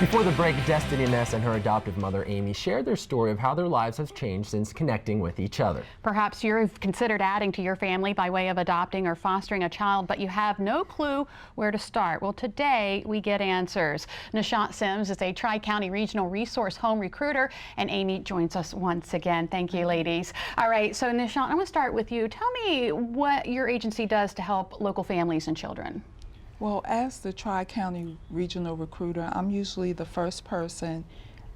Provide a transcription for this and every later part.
Before the break, Destiny Ness and her adoptive mother, Amy, shared their story of how their lives have changed since connecting with each other. Perhaps you've considered adding to your family by way of adopting or fostering a child, but you have no clue where to start. Well, today we get answers. Nishant Sims is a Tri-County Regional Resource Home Recruiter, and Amy joins us once again. Thank you, ladies. All right, so Nishant, I'm going to start with you. Tell me what your agency does to help local families and children. Well, as the Tri-County Regional Recruiter, I'm usually the first person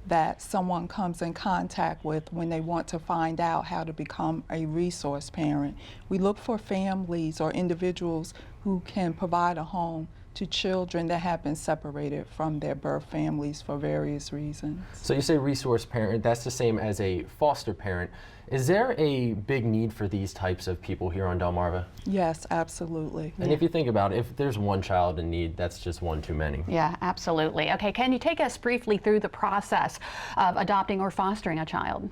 that someone comes in contact with when they want to find out how to become a resource parent. We look for families or individuals who can provide a home to children that have been separated from their birth families for various reasons. So you say resource parent, that's the same as a foster parent. Is there a big need for these types of people here on Delmarva? Yes, absolutely. And if you think about it, if there's one child in need, that's just one too many. Yeah, absolutely. Okay, can you take us briefly through the process of adopting or fostering a child?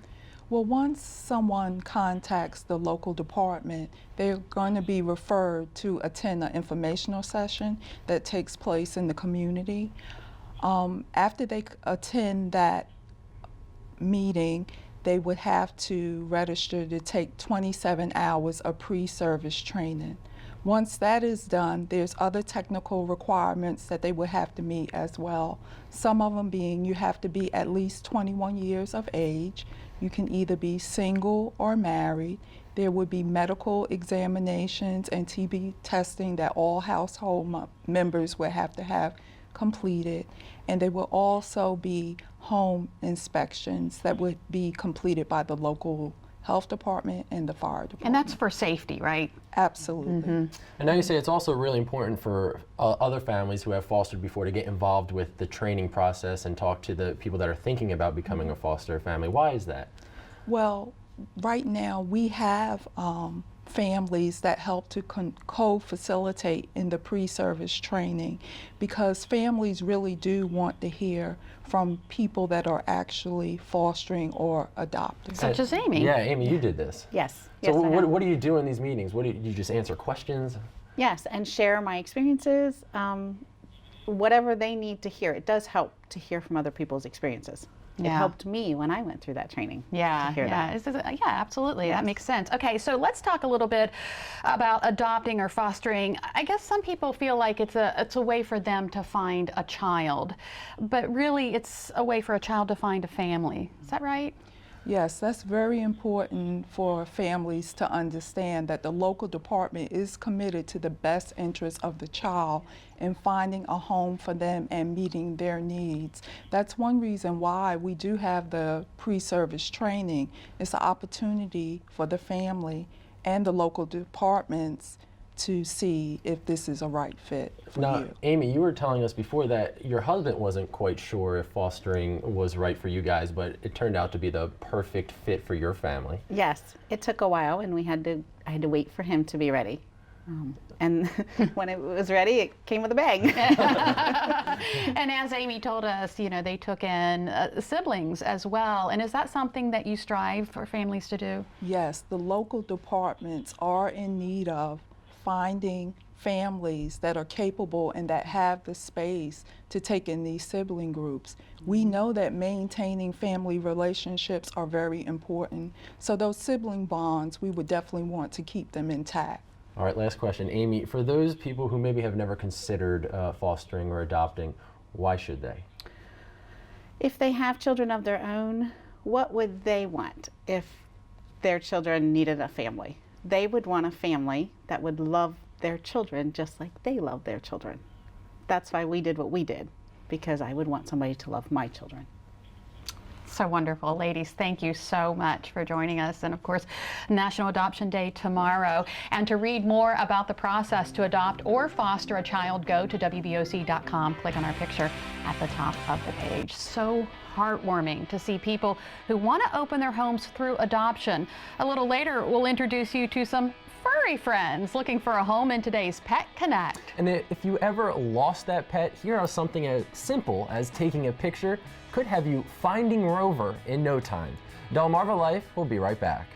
Well, once someone contacts the local department, they're going to be referred to attend an informational session that takes place in the community. After they attend that meeting, they would have to register to take 27 hours of pre-service training. Once that is done, there's other technical requirements that they would have to meet as well. Some of them being you have to be at least 21 years of age. You can either be single or married. There would be medical examinations and TB testing that all household members would have to have completed. And there will also be home inspections that would be completed by the local health department and the fire department. And that's for safety, right? Absolutely. And now you say it's also really important for other families who have fostered before to get involved with the training process and talk to the people that are thinking about becoming a foster family. Why is that? Well, right now we have families that help to co-facilitate in the pre-service training, because families really do want to hear from people that are actually fostering or adopting. Such as Amy. Yeah, Amy, you did this. Yes. So Yes, I have. what do you do in these meetings? What do you just answer questions? Yes, and share my experiences, whatever they need to hear. It does help to hear from other people's experiences. It Yeah. helped me when I went through that training. Yeah, to hear yeah, that. yeah, absolutely. That makes sense. Okay, so let's talk a little bit about adopting or fostering. I guess some people feel like it's a way for them to find a child, but really it's a way for a child to find a family. Is that right? Yes, that's very important for families to understand that the local department is committed to the best interest of the child and finding a home for them and meeting their needs. That's one reason why we do have the pre-service training. It's an opportunity for the family and the local departments to see if this is a right fit for Now, you. Amy, you were telling us before that your husband wasn't quite sure if fostering was right for you guys, but it turned out to be the perfect fit for your family. Yes, it took a while, and I had to wait for him to be ready. And when it was ready, it came with a bang. And as Amy told us, you know, they took in siblings as well. And is that something that you strive for families to do? Yes, the local departments are in need of finding families that are capable and that have the space to take in these sibling groups. We know that maintaining family relationships are very important. So those sibling bonds, we would definitely want to keep them intact. All right, last question. Amy, for those people who maybe have never considered fostering or adopting, why should they? If they have children of their own, what would they want if their children needed a family? They would want a family that would love their children just like they love their children. That's why we did what we did, because I would want somebody to love my children. So wonderful. Ladies, thank you so much for joining us. And of course, National Adoption Day tomorrow. And to read more about the process to adopt or foster a child, go to WBOC.com. Click on our picture at the top of the page. So heartwarming to see people who want to open their homes through adoption. A little later, we'll introduce you to some furry friends looking for a home in today's Pet Connect. And if you ever lost that pet, here are something as simple as taking a picture could have you finding Rover in no time. Delmarva Life will be right back.